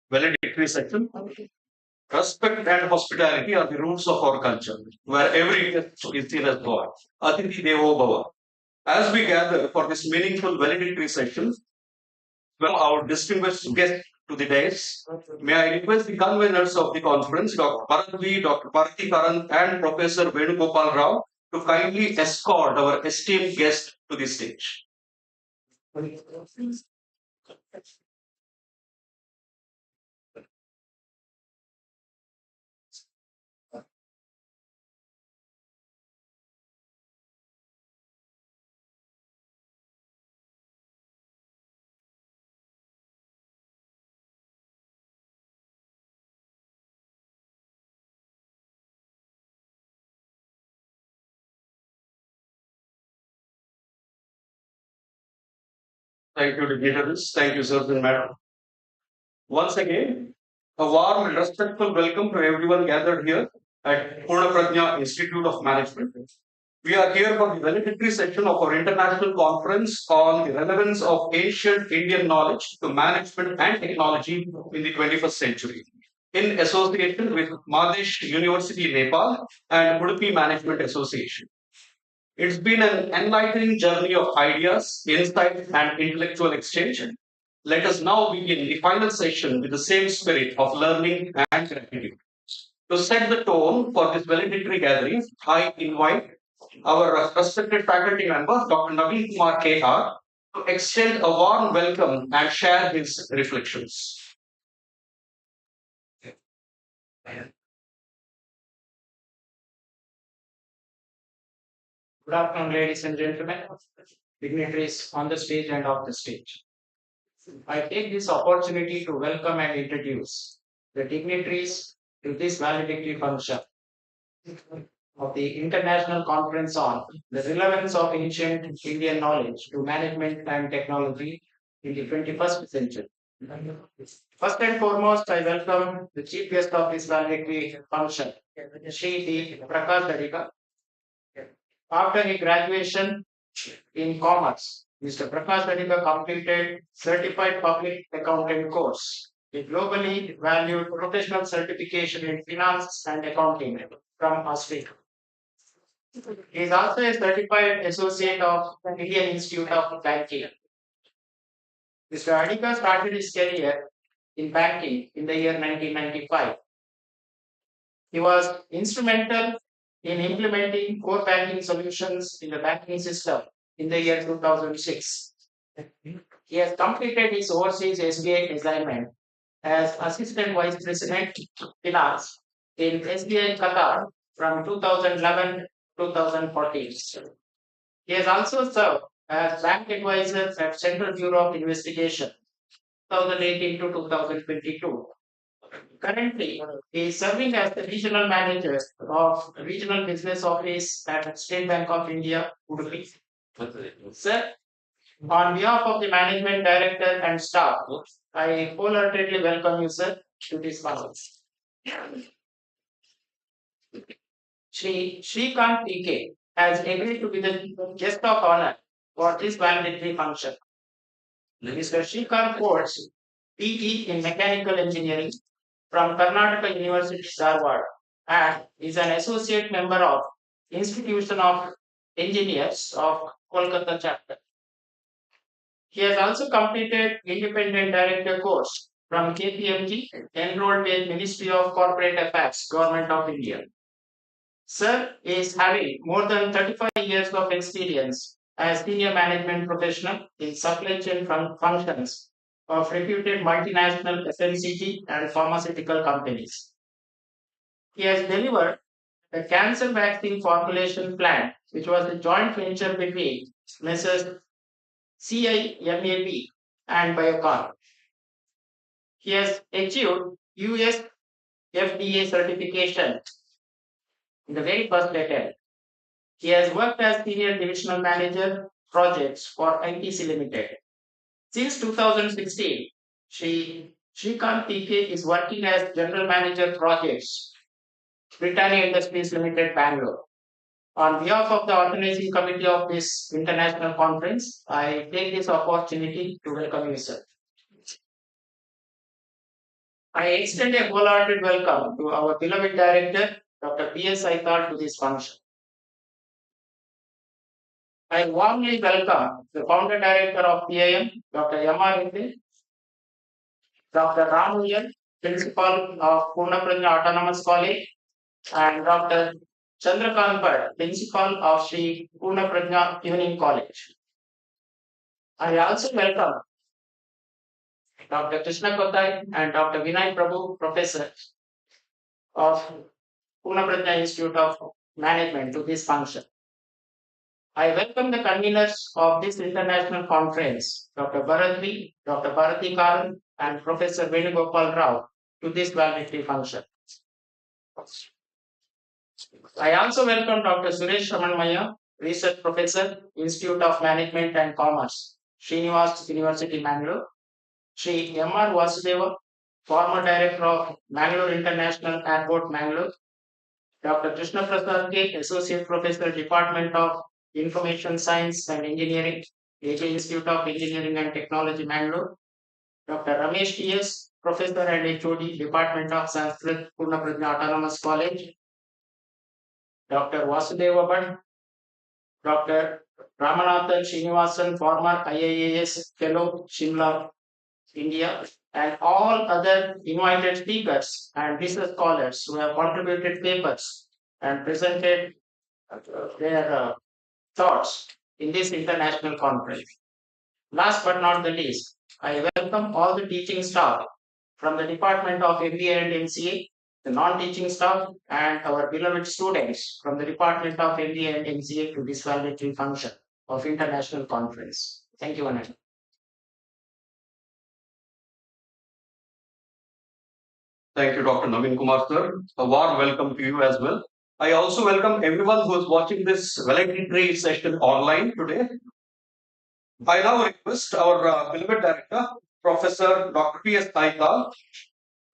Valedictory section. Respect and hospitality are the roots of our culture, where every guest is seen as God. Atithi Devo Bhava. As we gather for this meaningful valedictory session, welcome our distinguished guest to the dais. May I request the conveners of the conference, Dr. Bharatvi, Dr. Bharati Karan, and Professor Venugopal Rao, to kindly escort our esteemed guest to the stage. Thank you, dignitaries. Thank you, sir and madam. Once again, a warm and respectful welcome to everyone gathered here at Poornaprajna Institute of Management. We are here for the valedictory session of our international conference on the relevance of ancient Indian knowledge to management and technology in the 21st century, in association with Madhesh University, Nepal, and Udupi Management Association. It's been an enlightening journey of ideas, insight, and intellectual exchange. Let us now begin the final session with the same spirit of learning and gratitude. To set the tone for this valedictory gathering, I invite our respected faculty member, Dr. Naveen Kumar KR, to extend a warm welcome and share his reflections. Good afternoon, ladies and gentlemen, dignitaries on the stage and off the stage. I take this opportunity to welcome and introduce the dignitaries to this valedictory function of the International Conference on the Relevance of Ancient Indian Knowledge to Management and Technology in the 21st Century. First and foremost, I welcome the chief guest of this valedictory function, Shri Prakash Darika. After his graduation in commerce, Mr. Prakash Darika completed Certified Public Accountant course, a globally valued professional certification in finance and accounting from Australia. He is also a certified associate of Indian Institute of Banking. Mr. Adika started his career in banking in the year 1995. He was instrumental in implementing core banking solutions in the banking system in the year 2006. He has completed his overseas SBI assignment as Assistant Vice President Finance in SBI Qatar from 2011 to 2014. He has also served as bank advisor at Central Bureau of Investigation 2018 to 2022. Currently, he is serving as the regional manager of Regional Business Office at State Bank of India, Udupi. Sir, on behalf of the management director and staff, I wholeheartedly welcome you, sir, to this conference. Shri Shrikant PK has agreed to be the guest of honor for this valedictory function. Mr. Shrikant holds PE in Mechanical Engineering from Karnataka University, Dharwad, and is an associate member of Institution of Engineers of Kolkata chapter. He has also completed independent director course from KPMG, enrolled with Ministry of Corporate Affairs, Government of India. Sir is having more than 35 years of experience as senior management professional in supply chain functions of reputed multinational FMCG and pharmaceutical companies. He has delivered a cancer vaccine formulation plant, which was a joint venture between Messrs. CIMAB and Biocon. He has achieved US FDA certification in the very first attempt. He has worked as Senior Divisional Manager Projects for NTC Limited. Since 2016, Shrikant TK is working as General Manager Projects, Britannia Industries Limited, Bangalore. On behalf of the organizing committee of this international conference, I take this opportunity to welcome you, sir. I extend a wholehearted welcome to our beloved director, Dr. P.S. Aitar, to this function. I warmly welcome the founder director of PIM, Dr. Yamaru, Dr. Ramuyan, principal of Poornaprajna Autonomous College, and Dr. Chandrakant Bhatt, principal of Shri Poornaprajna Evening College. I also welcome Dr. Krishna Kotai and Dr. Vinay Prabhu, professor of Poornaprajna Institute of Management, to this function. I welcome the conveners of this international conference, Dr. Bharatri, Dr. Bharati Karan, and Professor Venugopal Rao, to this valedictory function. I also welcome Dr. Suresh Ramanmaya, Research Professor, Institute of Management and Commerce, Srinivas University, Mangalore, Shri M.R. Vasudeva, former Director of Mangalore International Airport, Mangalore, Dr. Krishna Prasad K, Associate Professor, Department of Information Science and Engineering, AJ Institute of Engineering and Technology, Mangalore, Dr. Ramesh T.S., Professor and HOD, Department of Sanskrit, Poornaprajna Autonomous College, Dr. Vasudeva Bhatt, Dr. Ramanathan Srinivasan, former IIAS Fellow, Shimla, India, and all other invited speakers and research scholars who have contributed papers and presented their thoughts in this international conference. Last but not the least, I welcome all the teaching staff from the Department of MBA and MCA, the non-teaching staff, and our beloved students from the Department of MBA and MCA to this valedictory function of international conference. Thank you, Anand. Thank you, Dr. Naveen Kumar, sir. A warm welcome to you as well. I also welcome everyone who is watching this valedictory session online today. I now request our beloved director, Professor Dr. P.S. Aitar,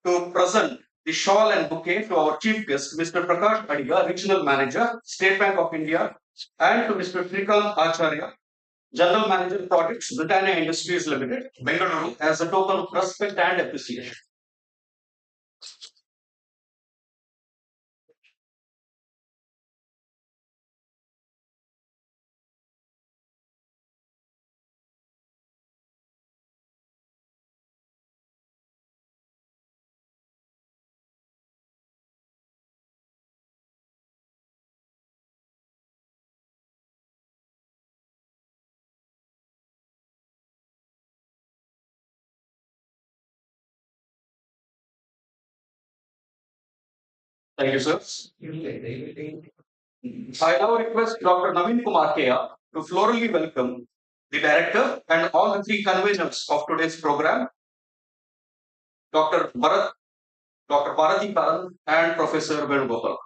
to present the shawl and bouquet to our chief guest, Mr. Prakash Adiga, Regional Manager, State Bank of India, and to Mr. Shrikant Acharya, General Manager Projects, Britannia Industries Limited, Bengaluru, as a token of respect and appreciation. Thank you, sir. I now request Dr. Naveen Kumar Kea to florally welcome the director and all the three conveners of today's program, Dr. Bharat, Dr. Bharati Karan, and Professor Venugopal.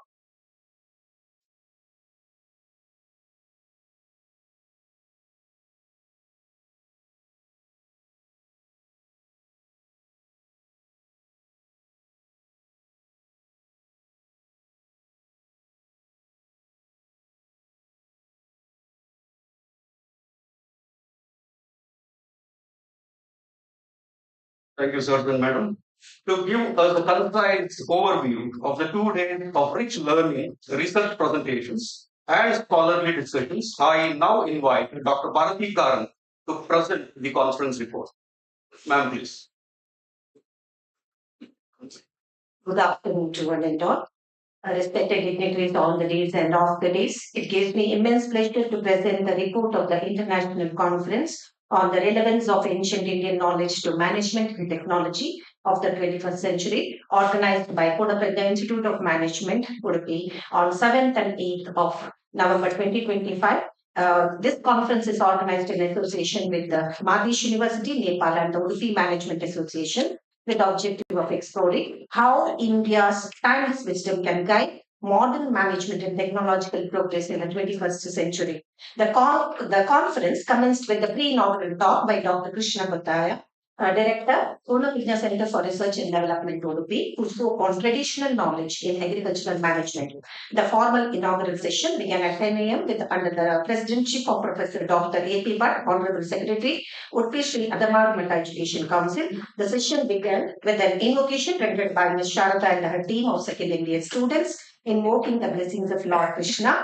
Thank you, sir and madam. To give us a concise overview of the 2 days of rich learning, research presentations, and scholarly discussions, I now invite Dr. Bharati Karan to present the conference report. Ma'am, please. Good afternoon to one and all. Respected dignitaries on the days and off the days, it gives me immense pleasure to present the report of the International Conference on the relevance of ancient Indian knowledge to management and technology of the 21st century, organized by Poornaprajna Institute of Management, Udupi, on 7th and 8th of November 2025. This conference is organized in association with the Madhesh University, Nepal, and the Udupi Management Association. with the objective of exploring how India's timeless wisdom can guide modern management and technological progress in the 21st century. The conference commenced with the pre-inaugural talk by Dr. Krishna Bhattaya, Director, Poornaprajna Center for Research and Development, Udupi, who spoke on traditional knowledge in agricultural management. The formal inaugural session began at 10 a.m. with under the presidentship of Professor Dr. A.P. Bhatt, Honorable Secretary, Udupi Shri Adamaru Matha Education Council. The session began with an invocation rendered by Ms. Sharada and her team of second Indian students, invoking the blessings of Lord Krishna,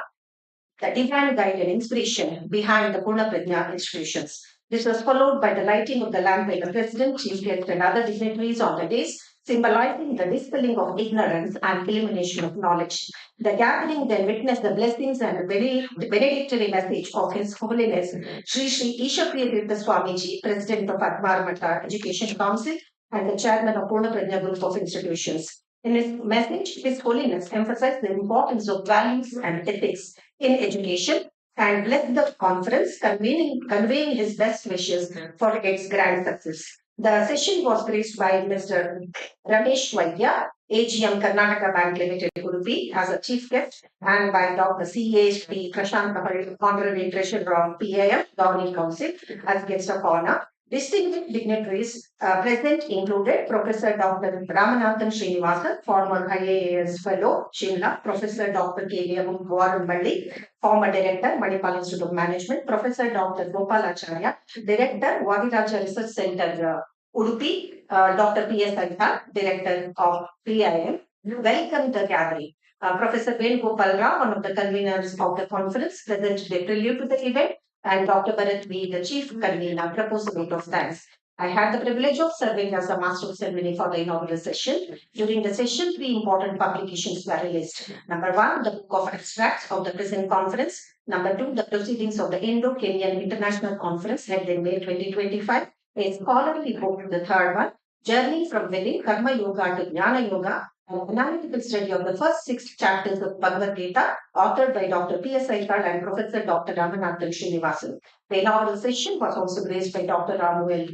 the divine guide and inspiration behind the Poornaprajna institutions. This was followed by the lighting of the lamp by the president, chief guest, and other dignitaries on the days, symbolizing the dispelling of ignorance and illumination of knowledge. The gathering then witnessed the blessings and the benedictory message of His Holiness Shri Eeshapriyatheertha Swamiji, President of Adamaru Matha Education Council and the chairman of Poornaprajna Group of Institutions. In his message, His Holiness emphasized the importance of values and ethics in education and blessed the conference, conveying his best wishes for its grand success. The session was graced by Mr. Ramesh Vaidya, AGM Karnataka Bank Limited, Udupi, as a chief guest, and by Dr. C.A. Shri Prashant Kahal, Honorary Treasurer of PIM, Governing Council, as guest of honor. Distinguished dignitaries present included Professor Dr. Ramanathan Srinivasan, former IAAS Fellow, Shimla, Professor Dr. K.V.M. Varamballi, former Director, Manipal Institute of Management, Professor Dr. Gopalacharya, Director, Vadiraja Research Center, Udupi, Dr. P.S. Aitha, Director of PIM, welcomed the gathering. Professor Venugopal Rao, one of the conveners of the conference, presented a prelude to the event, and Dr. Bharat V, the chief convener, proposed a vote of thanks. I had the privilege of serving as a master of ceremony for the inaugural session. During the session, three important publications were released. Number one, the book of extracts of the present conference. Number two, the proceedings of the Indo-Kenyan International Conference held in May 2025. A scholarly book, the third one, Journey from Within, Karma Yoga to Jnana Yoga, an analytical study of the first six chapters of Bhagavad Gita, authored by Dr. P.S. Aikal and Professor Dr. Ramanathan Srinivasan. The inaugural session was also graced by Dr. Ramuel,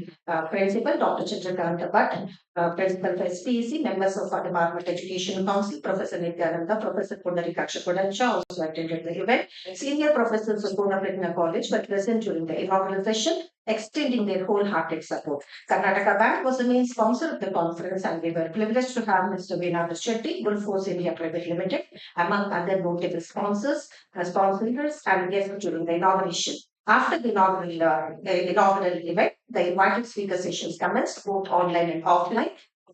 Principal, Dr. Chandrakanta Bhatt, Principal for SPEC, members of Adamaru Education Council, Professor Nityananda, Professor Pundarikaksha Kodansha also attended the event. Senior professors of Poornaprajna College were present during the inaugural session, extending their wholehearted support. Karnataka Bank was the main sponsor of the conference, and we were privileged to have Mr. Venagara Shetty, Gulforce India Private Limited, among other notable sponsors, sponsors and guests during the inauguration. After the inaugural event, the invited speaker sessions commenced both online and offline.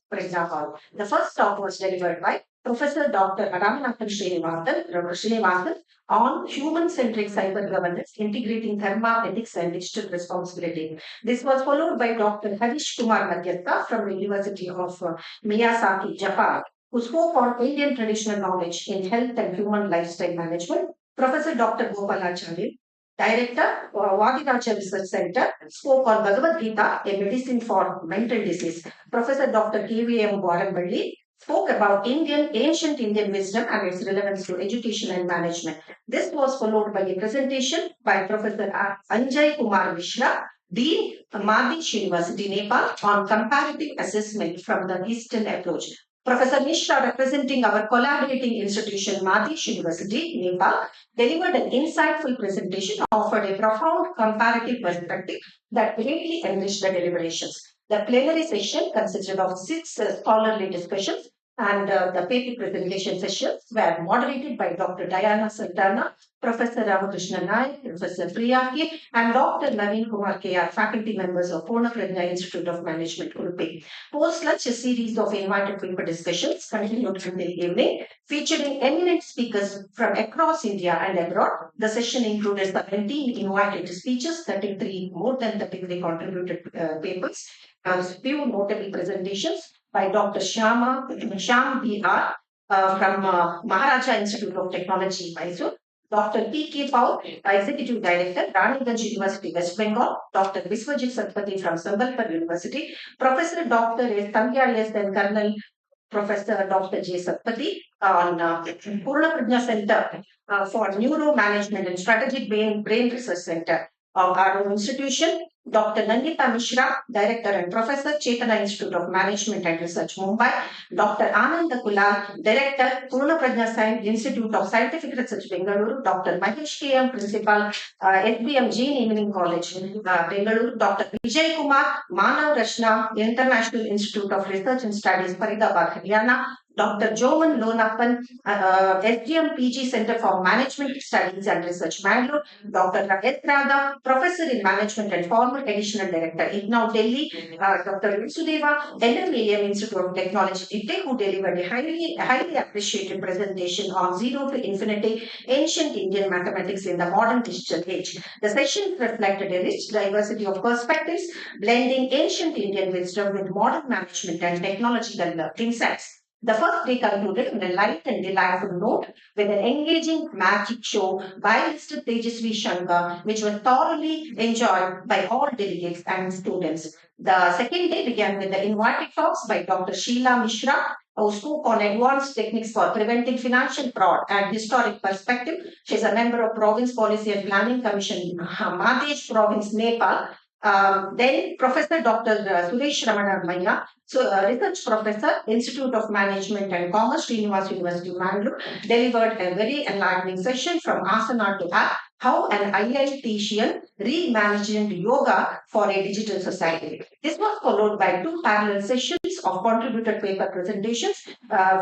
For example, the first talk was delivered by Professor Dr. Ramanathan Srinivasan on human-centric cyber governance, integrating dharma, ethics, and digital responsibility. This was followed by Dr. Harish Kumar Madhyastha from the University of Miyazaki, Japan, who spoke on Indian traditional knowledge in health and human lifestyle management. Professor Dr. Gopalacharya, Director, Vadiraja Research Center, spoke on Bhagavad Gita, a medicine for mental disease. Professor Dr. K.V.M. Varamballi spoke about ancient Indian wisdom and its relevance to education and management. This was followed by a presentation by Professor Anjay Kumar Mishra, Dean, Madhesh University, Nepal, on comparative assessment from the Eastern approach. Professor Mishra, representing our collaborating institution, Madhesh University, Nepal, delivered an insightful presentation, offered a profound comparative perspective that greatly enriched the deliberations. The plenary session consisted of six scholarly discussions, and the paper presentation sessions were moderated by Dr. Diana Santana, Professor Ramakrishna Naik, Professor Priyaki, and Dr. Naveen Kumar K.R., faculty members of Poornaprajna Institute of Management, Udupi. Post-lunch, a series of invited paper discussions continued through the evening, featuring eminent speakers from across India and abroad. The session included 17 invited speeches, 33 more than 33 contributed papers, and few notable presentations by Dr. Shyam B.R. From Maharaja Institute of Technology, Mysore, Dr. P.K. Paul, Executive Director, Raniganj University, West Bengal, Dr. Viswajit Satpathy from Sambalpur University, Professor Dr. S. Sandhya S. and Colonel Professor Dr. J. Satpathy on Poornaprajna Center for Neuro Management and Strategic Brain Research Center of our own institution, Dr. Nandita Mishra, Director and Professor, Chetana Institute of Management and Research, Mumbai. Dr. Ananda Kulal, Director, Poornaprajna Institute of Scientific Research, Bengaluru. Dr. Mahesh KM, Principal, SBM Jain Evening College, Bengaluru. Dr. Vijay Kumar, Manav Rashna, International Institute of Research and Studies, Faridabad, Haryana. Dr. Jovan Lonappan, SGM PG Center for Management Studies and Research, Bangalore. Dr. Rakesh Radha, Professor in Management and former Additional Director, IGNOU Delhi. Dr. Sudeva, LMAM Institute of Technology, Delhi, who delivered a highly appreciated presentation on Zero to Infinity, Ancient Indian Mathematics in the Modern Digital Age. The session reflected a rich diversity of perspectives, blending ancient Indian wisdom with modern management and technological insights. The first day concluded on a light and delightful note with an engaging magic show by Mr. Tejasvi Shankar, which was thoroughly enjoyed by all delegates and students. The second day began with the invited talks by Dr. Sheila Mishra, who spoke on advanced techniques for preventing financial fraud and historic perspective. She is a member of Province Policy and Planning Commission, Madhesh Province, Nepal. Then Professor Dr. Suresh Ramana Maya, so research professor, Institute of Management and Commerce, Srinivas University, Mangalore, delivered a very enlightening session from asana to app, how an IITian reimagined yoga for a digital society. This was followed by two parallel sessions of contributed paper presentations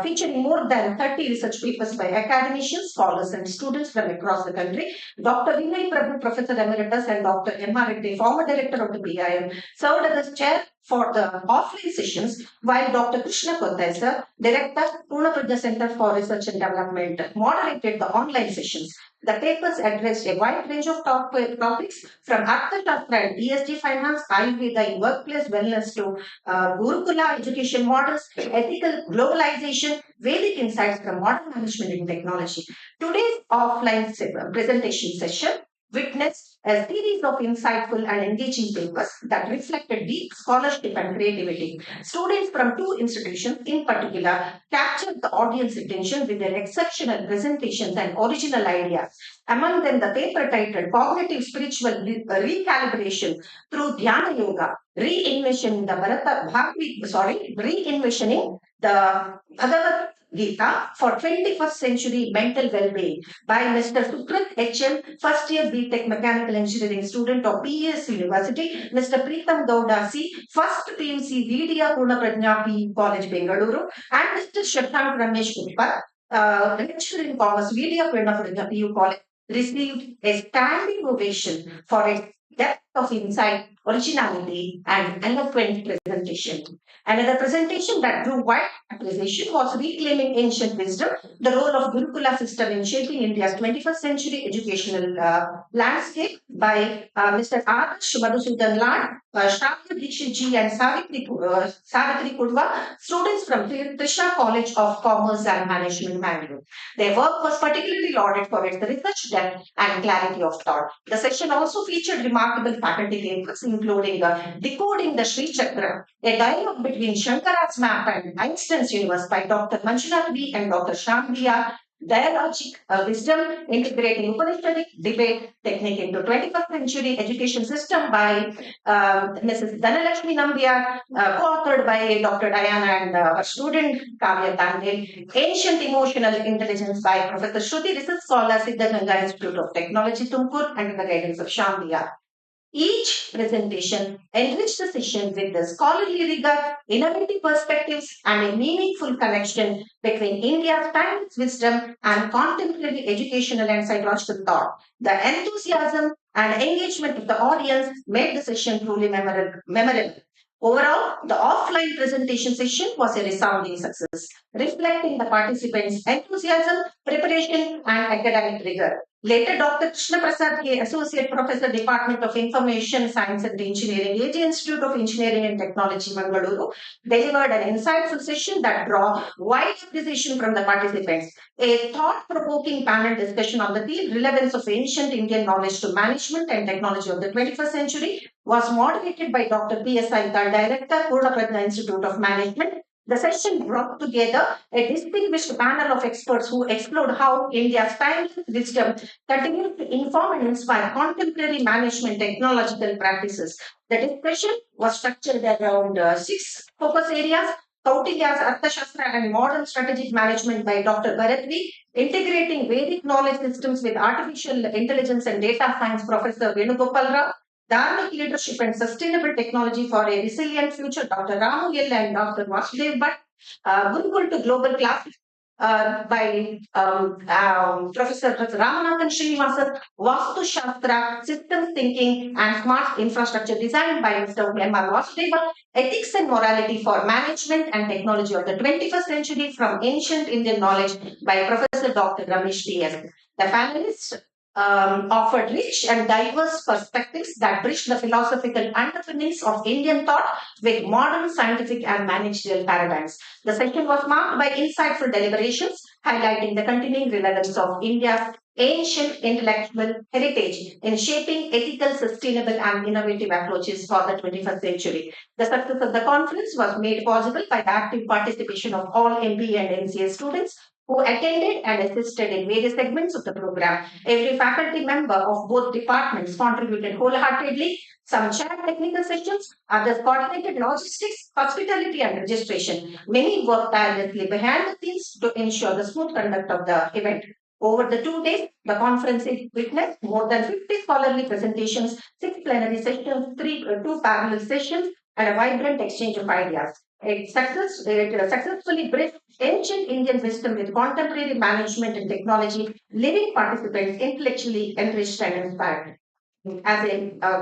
featuring more than 30 research papers by academicians, scholars, and students from across the country. Dr. Vinay Prabhu, Professor Emeritus, and Dr. M.R. Reddy, former director of the PIM, served as chair for the offline sessions, while Dr. Krishna Kottaisa, Director, Poornaprajna Center for Research and Development, moderated the online sessions. The papers addressed a wide range of topics from Arthashastra and ESG finance, Ayurveda in workplace wellness to Gurukula education models, ethical globalization, Vedic insights from modern management and technology. Today's offline presentation session witnessed a series of insightful and engaging papers that reflected deep scholarship and creativity. Students from two institutions in particular captured the audience attention with their exceptional presentations and original ideas. Among them, the paper titled Cognitive Spiritual Recalibration through Dhyana Yoga, Reinventing the Reinventing the Bhagavad Gita for 21st Century Mental Well-being by Mr. Sukrit HM, first year BTech Mechanical Engineering student of PES University, Mr. Preetham Gowda C, first PUC Vidya Poornaprajna PU College, Bengaluru, and Mr. Shashank Ramesh Utpal, lecturer in Commerce, Vidya Poornaprajna PU College, received a standing ovation for its depth of insight, originality, and eloquent presentation. Another presentation that drew wide appreciation was Reclaiming Ancient Wisdom, the role of Gurukula system in shaping India's 21st century educational landscape by Mr. Adarsh Madhusudan Lad, Shravya Dikshitji, and Savitri Kudva, students from Trisha College of Commerce and Management, Mangalore. Their work was particularly lauded for its research depth and clarity of thought. The session also featured remarkable faculty papers, including Decoding the Shri Chakra, a dialogue between Shankara's map and Einstein's universe by Dr. Manjunath B and Dr. Shyam B.R. Dialogic wisdom, integrating Upanishadic debate technique into 21st century education system by Mrs. Dhanalakshmi Nambiar, co-authored by Dr. Diana and her student Kavya Tandil. Ancient Emotional Intelligence by Professor Shruti, research scholar, Siddhaganga Institute of Technology, Tumkur, under the guidance of Shyam B.R. Each presentation enriched the session with the scholarly rigor, innovative perspectives, and a meaningful connection between India's timeless wisdom and contemporary educational and psychological thought. The enthusiasm and engagement of the audience made the session truly memorable. Overall, the offline presentation session was a resounding success, reflecting the participants' enthusiasm, preparation, and academic rigor. Later, Dr. Krishna Prasad K, Associate Professor, Department of Information Science and Engineering, AG Institute of Engineering and Technology, Mangaluru, delivered an insightful session that drew wide appreciation from the participants. A thought-provoking panel discussion on the theme Relevance of Ancient Indian Knowledge to Management and Technology of the 21st Century was moderated by Dr. P.S. Aital, Director, Poornaprajna Institute of Management, The session brought together a distinguished panel of experts who explored how India's timeless wisdom continues to inform and inspire contemporary management technological practices. The discussion was structured around six focus areas: Kautilya's Arthashastra and Modern Strategic Management by Dr. Bharatvi, integrating Vedic knowledge systems with artificial intelligence and data science, Professor Venugopal Rao, Dharmic leadership and sustainable technology for a resilient future, Dr. Ramu L and Dr. Vasudev Bhatt, Gurukul to Global Class by Professor Ramanathan Srinivasan, Vastu Shastra, Systems Thinking and Smart Infrastructure Design by Mr. M.R. Vasudevan, Ethics and Morality for Management and Technology of the 21st Century from Ancient Indian Knowledge by Professor Dr. Ramesh T.S. The panelists offered rich and diverse perspectives that bridge the philosophical underpinnings of Indian thought with modern scientific and managerial paradigms. The session was marked by insightful deliberations, highlighting the continuing relevance of India's ancient intellectual heritage in shaping ethical, sustainable, and innovative approaches for the 21st century. The success of the conference was made possible by the active participation of all MBA and MCA students who attended and assisted in various segments of the program. Every faculty member of both departments contributed wholeheartedly. Some chaired technical sessions, others coordinated logistics, hospitality, and registration. Many worked tirelessly behind the scenes to ensure the smooth conduct of the event. Over the 2 days, the conference witnessed more than 50 scholarly presentations, six plenary sessions, two parallel sessions, and a vibrant exchange of ideas. It successfully bridged ancient Indian wisdom with contemporary management and technology, leaving participants intellectually enriched and inspired. As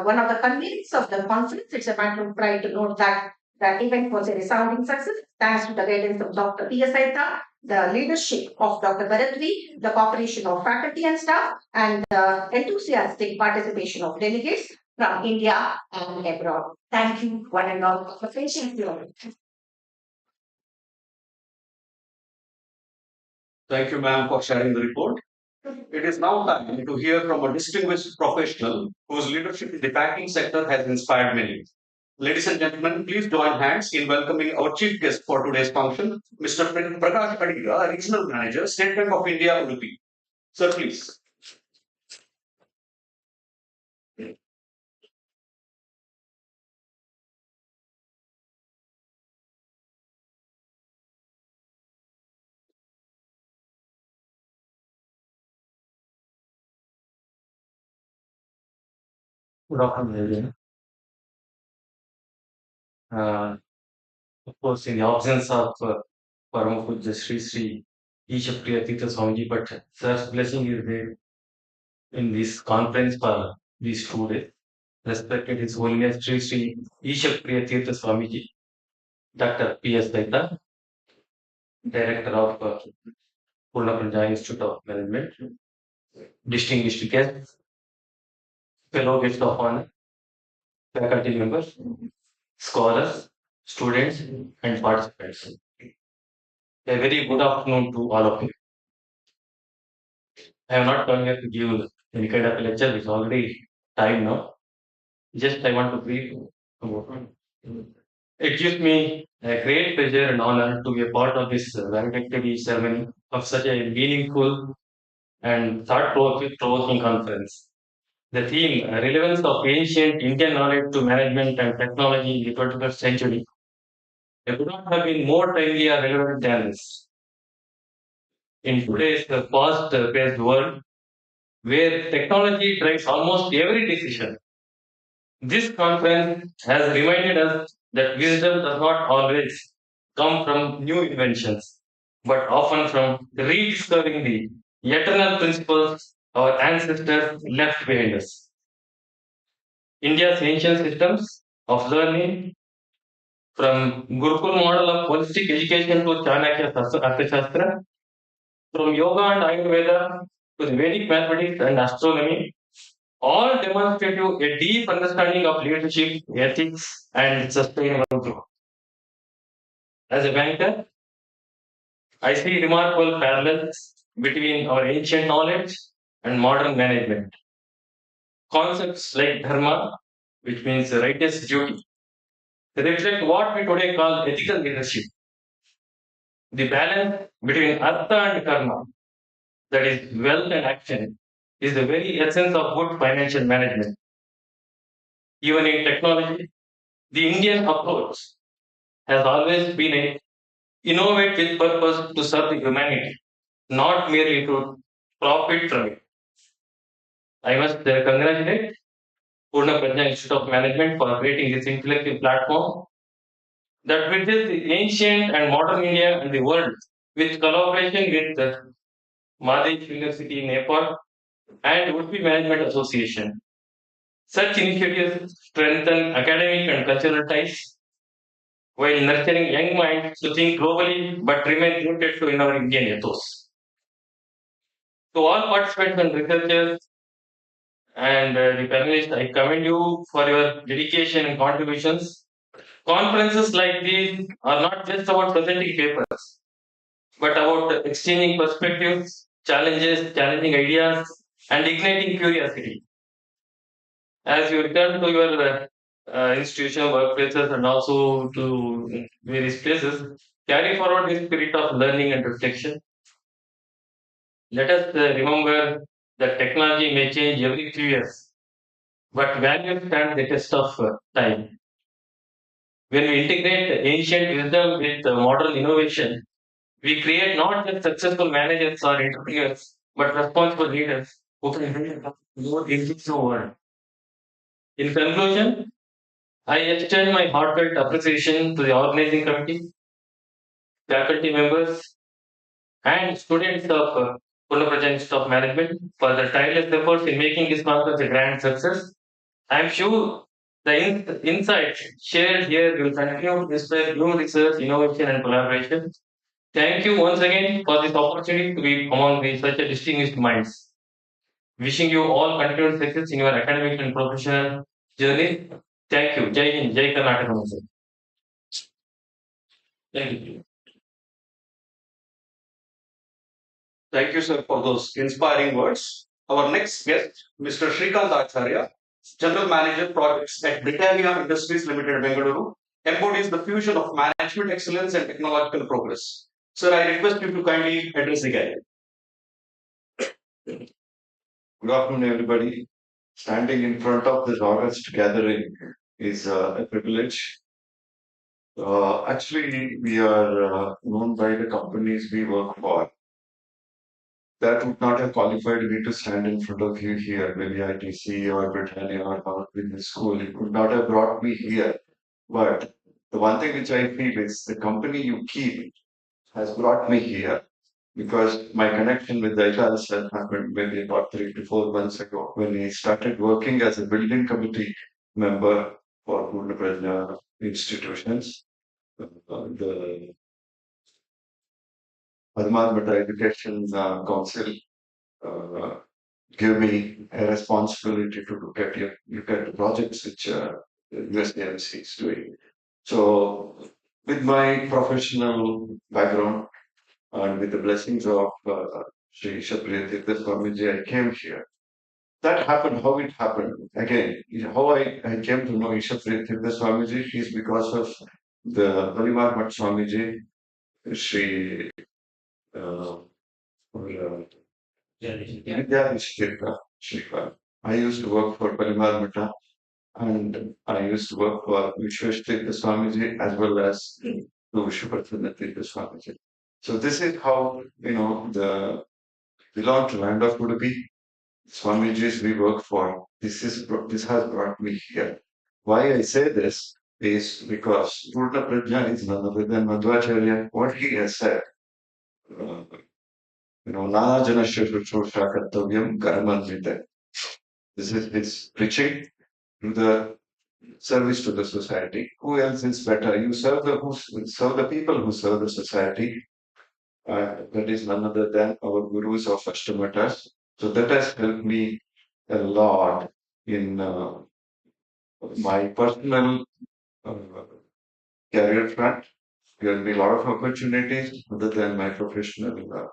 one of the conveners of the conference, it's a matter of pride to note that the event was a resounding success thanks to the guidance of Dr. P.S. Aita, the leadership of Dr. Bharatvi, the cooperation of faculty and staff, and the enthusiastic participation of delegates from India and abroad. Thank you, one and all, for patiently. Thank you, ma'am, for sharing the report. It is now time to hear from a distinguished professional whose leadership in the banking sector has inspired many. Ladies and gentlemen, please join hands in welcoming our chief guest for today's function, Mr. Prakash Adiga, Regional Manager, State Bank of India, Udupi. Sir, please. Good afternoon, everyone. Of course, in the absence of Paramapuja Shri Eeshapriyatheertha Swamiji, but Sir's blessing is there in this conference for these 2 days. Respected His Holiness Shri Eeshapriyatheertha Swamiji, Dr. P.S. Daita, Director of Poornaprajna Institute of Management, distinguished guests, fellow guests of honor, faculty members, scholars, students, and participants. A very good afternoon to all of you. I have not come here to give any kind of a lecture. It's already time now. Just I want to brief about it. It gives me a great pleasure and honor to be a part of this valedictory ceremony of such a meaningful and thought-provoking conference. The theme, relevance of ancient Indian knowledge to management and technology in the 21st century. It could not have been more timely or relevant than this. In today's fast-paced world, where technology drives almost every decision, this conference has reminded us that wisdom does not always come from new inventions, but often from rediscovering the eternal principles our ancestors left behind us. India's ancient systems of learning, from Gurukul model of holistic education to Chanakya Arthashastra, from yoga and Ayurveda to the Vedic mathematics and astronomy, all demonstrate you a deep understanding of leadership, ethics, and sustainable growth. As a banker, I see remarkable parallels between our ancient knowledge and modern management. Concepts like dharma, which means righteous duty, reflect what we today call ethical leadership. The balance between artha and karma, that is wealth and action, is the very essence of good financial management. Even in technology, the Indian approach has always been a innovate with purpose to serve the humanity, not merely to profit from it. I must congratulate Poornaprajna Institute of Management for creating this intellectual platform that bridges the ancient and modern India and the world with collaboration with the Madhesh University in Nepal and Udupi Management Association. Such initiatives strengthen academic and cultural ties while nurturing young minds to think globally but remain rooted to in our Indian ethos. To all participants and researchers and the panelists, I commend you for your dedication and contributions. Conferences like these are not just about presenting papers, but about exchanging perspectives, challenges, challenging ideas, and igniting curiosity. As you return to your institution, workplaces, and also to various places, carry forward this spirit of learning and reflection. Let us remember that technology may change every few years, but values stand the test of time. When we integrate ancient wisdom with modern innovation, we create not just successful managers or entrepreneurs, but responsible leaders who can build a more inclusive world. In conclusion, I extend my heartfelt appreciation to the organizing committee, faculty members, and students of Poornaprajna Institute of Management for their tireless efforts in making this conference a grand success. I am sure the insights shared here will continue to inspire new research, innovation, and collaboration. Thank you once again for this opportunity to be among such a distinguished minds. Wishing you all continued success in your academic and professional journey. Thank you. Jai Hind, Jai Karnataka. Thank you. Thank you, sir, for those inspiring words. Our next guest, Mr. Shrikant Acharya, General Manager Projects at Britannia Industries Limited, Bengaluru, embodies the fusion of management excellence and technological progress. Sir, I request you to kindly address the gallery. Good afternoon, everybody. Standing in front of this august gathering is a privilege. Actually, we are known by the companies we work for. That would not have qualified me to stand in front of you here, maybe ITC or Britannia or Harvard Business School. It could not have brought me here. But the one thing which I feel is the company you keep has brought me here because my connection with Daita happened maybe about 3 to 4 months ago when he started working as a building committee member for Poornaprajna institutions. The Adamaru Education Council uh, give me a responsibility to look at the projects which USDMC is doing. So, with my professional background, and with the blessings of Shri Eeshapriyatheertha Swamiji, I came here. That happened, how it happened. Again, how I came to know Eeshapriyatheertha Swamiji is because of the Poornaprajna Swamiji, Shri uh, Vidyadhishtirtha Shri. I used to work for Poornaprajna and I used to work for Eeshapriyatheertha Swamiji as well as to Eeshapriyatheertha Swamiji. So this is how, the belong to land of Udupi. Swamijis we work for. This has brought me here. Why I say this is because Purna Prajna is none other than Madhvacharya. What he has said, uh, Nana Janasya Shushrushya Kartavyam Karamanvita. This is his preaching to the service to the society. Who else is better? You serve the people who serve the society. That is none other than our gurus of Ashtamatas. So that has helped me a lot in my personal uh, career front. There will be a lot of opportunities other than my professional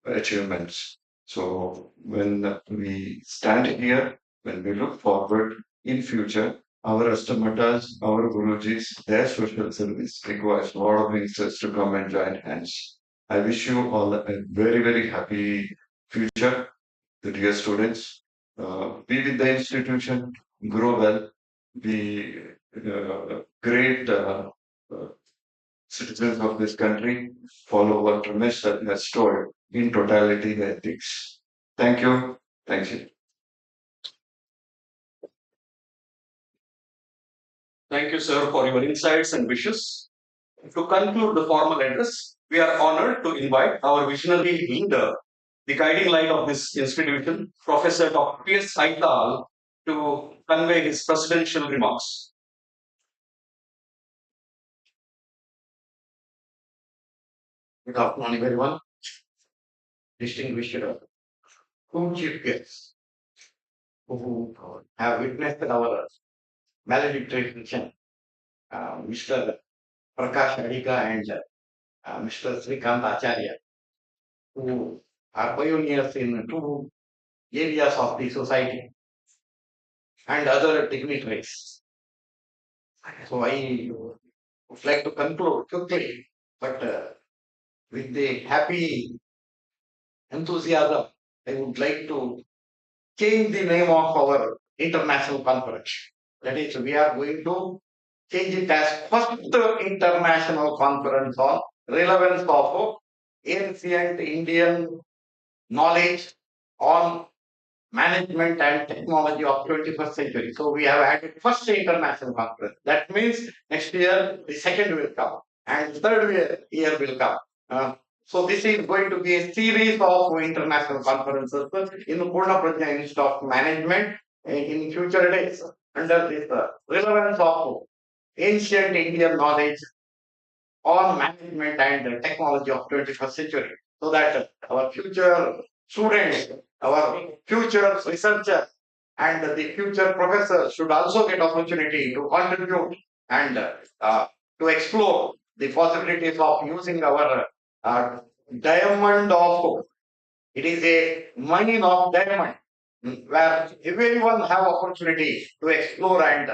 achievements. So when we stand here, when we look forward in future, our Astamatas, our Gurujis, their social service requires a lot of youngsters to come and join hands. I wish you all a very, very happy future, the dear students. Be with the institution, grow well, be great citizens of this country, follow what Ramesh sir has told in totality the ethics. Thank you. Thank you. Thank you, sir, for your insights and wishes. To conclude the formal address, we are honored to invite our visionary leader, the guiding light of this institution, Professor Dr. P.S. Saital, to convey his presidential remarks. Good afternoon, everyone. Distinguished two chief guests who have witnessed our valedictory function, Mr. Prakash Adika and Mr. Srikant Acharya, who are pioneers in two areas of the society and other dignitaries. So I would like to conclude quickly, but with the happy enthusiasm, I would like to change the name of our international conference. That is, we are going to change it as first international conference on relevance of ancient Indian knowledge on management and technology of 21st century. So we have added first international conference. That means next year the second will come and third year will come. So this is going to be a series of international conferences in Poornaprajna Institute of Management in future days under this relevance of ancient Indian knowledge on management and technology of 21st century, so that our future students, our future researchers, and the future professors should also get opportunity to contribute and to explore the possibilities of using our diamond of, it is a mine of diamond, where everyone have opportunity to explore and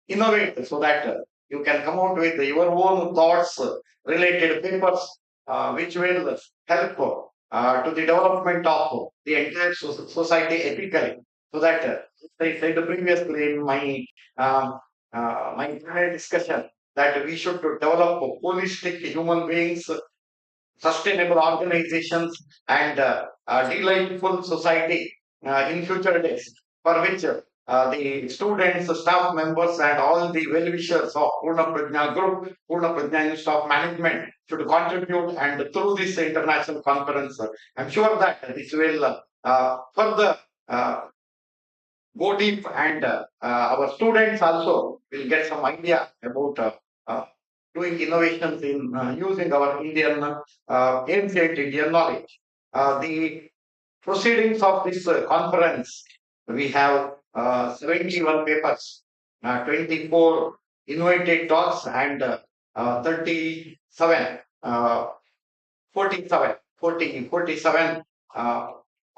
innovate, so that you can come out with your own thoughts related papers which will help to the development of the entire society ethically, so that I said previously in my my prior discussion that we should develop holistic human beings, sustainable organizations, and delightful society in future days, for which the students, staff members, and all the well-wishers of Purna Prajna Group, Purna Prajna Institute of Management should contribute, and through this international conference, I'm sure that this will further go deep, and our students also will get some idea about uh, doing innovations in using our Indian ancient Indian knowledge. The proceedings of this conference, we have 71 papers, 24 innovative talks, and 37 47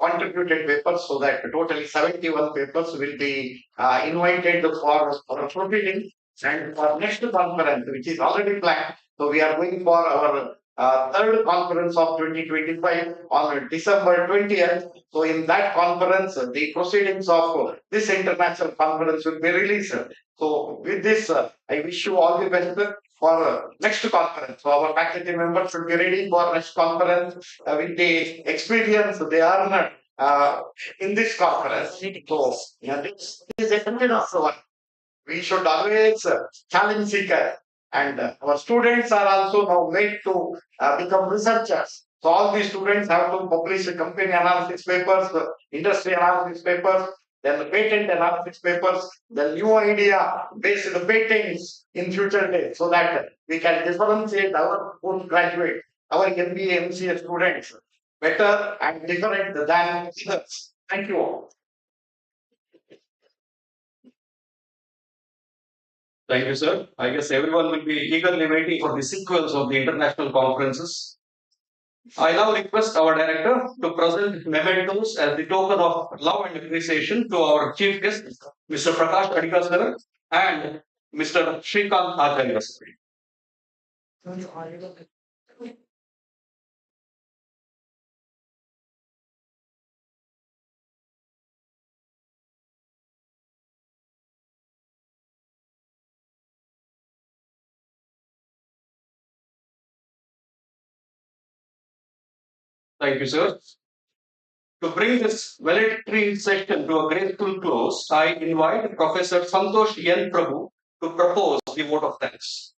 contributed papers, so that totally 71 papers will be invited for proceeding. And for next conference, which is already planned, so we are going for our third conference of 2025 on December 20th. So in that conference, the proceedings of this international conference will be released. So with this, I wish you all the best for next conference. So our faculty members should be ready for next conference with the experience they earned in this conference. So this is a continuous work. We should always challenge seeker, and our students are also now made to become researchers. So all these students have to publish company analysis papers, industry analysis papers, then the patent analysis papers, the new idea based patents in future days, so that we can differentiate our postgraduate, our MBA, MCA students better and different than others. Thank you all. Thank you, sir. I guess everyone will be eagerly waiting for the sequels of the international conferences. I now request our director to present mementos as the token of love and appreciation to our chief guest, Mr. Prakash Adika sir and Mr. Shrikant Acharya sir. Thank you, sir. To bring this valedictory session to a graceful close, I invite Professor Santosh N. Prabhu to propose the vote of thanks.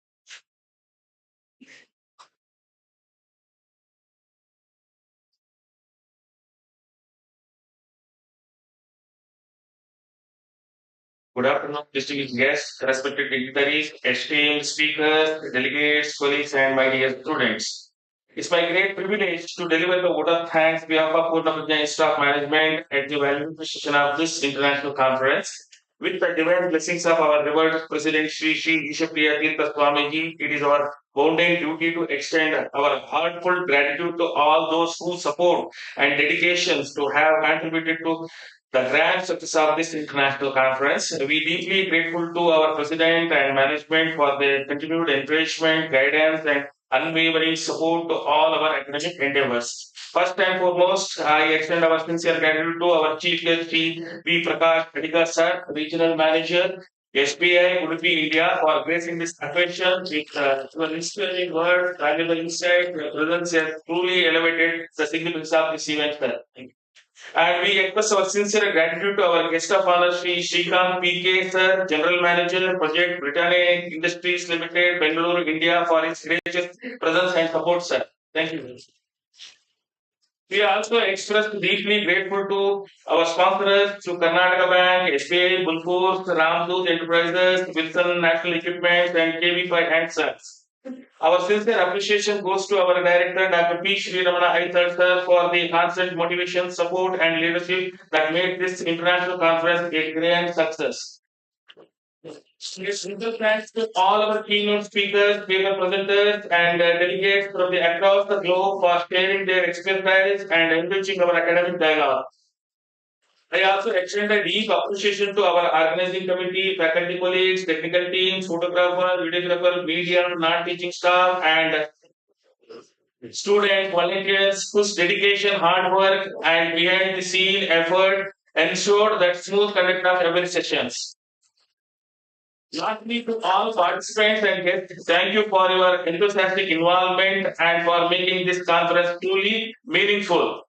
Good afternoon, distinguished guests, respected dignitaries, esteemed speakers, delegates, colleagues, and my dear students. It's my great privilege to deliver the vote of thanks on behalf of Poornaprajna Institute of Management at the valedictory session of this international conference. With the divine blessings of our revered President Shri Eeshapriyatheertha Swamiji, it is our bounden duty to extend our heartfelt gratitude to all those whose support and dedications to have contributed to the grand success of this international conference. We deeply grateful to our president and management for their continued encouragement, guidance, and unwavering support to all our academic endeavors. First and foremost, I extend our sincere gratitude to our chief guest, Shri V. Prakash Adika sir, regional manager, SBI Udupi India, for gracing this occasion with your inspiring words, valuable insight. Your presence has truly elevated the significance of this event, sir. Thank you. And we express our sincere gratitude to our guest of honor, Shri Shrikant PK Sir, General Manager, Project Britannia Industries Limited, Bengaluru, India, for his gracious presence and support, sir. Thank you. We also express deeply grateful to our sponsors, to Karnataka Bank, SBI, Bulpur, Ramdut Enterprises, Wilson National Equipment, and KB5 Handsets. Our sincere appreciation goes to our director, Dr. P. Shri Ramana Aithar sir, for the constant motivation, support, and leadership that made this international conference a grand success. Special thanks to all our keynote speakers, paper presenters, and delegates from across the globe for sharing their expertise and enriching our academic dialogue. I also extend a deep appreciation to our organizing committee, faculty colleagues, technical teams, photographer, videographer, media, non-teaching staff, and students, volunteers whose dedication, hard work, and behind the scene effort ensured that smooth conduct of every sessions. Lastly, to all participants and guests, thank you for your enthusiastic involvement and for making this conference truly meaningful.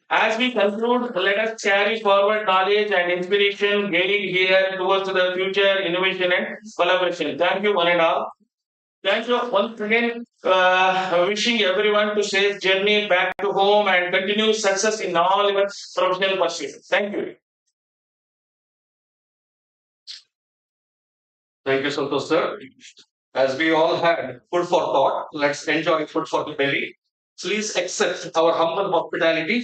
As we conclude, let us carry forward knowledge and inspiration gained here towards the future innovation and collaboration. Thank you, one and all. Thank you once again. Wishing everyone to safe journey back to home and continue success in all your professional pursuits. Thank you. Thank you, Santosh sir. As we all had food for thought, let's enjoy food for the belly. Please accept our humble hospitality.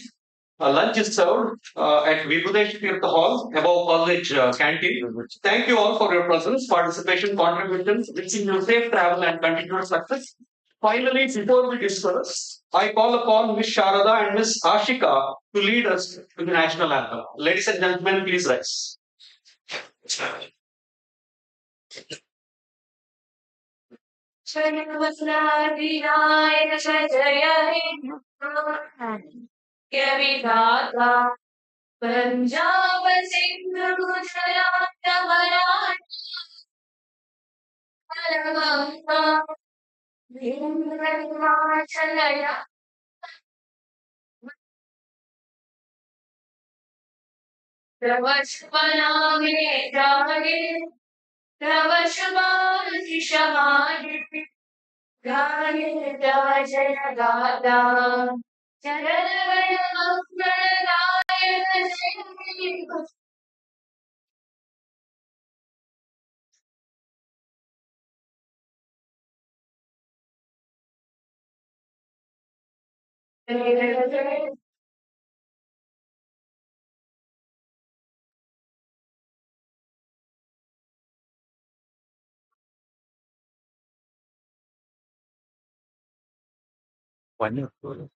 Lunch is served at Valedictory Hall, above college canteen. Thank you all for your presence, participation, contributions, wishing you safe travel and continued success. Finally, before we disperse, I call upon Miss Sharada and Miss Ashika to lead us to the national anthem. Ladies and gentlemen, please rise. Punjab Sindh Gujarat Maratha Himachal प्रवचपना में जागे प्रवचपाति समागे गाये जय गाता चरण गण मंगल गायन Wonderful.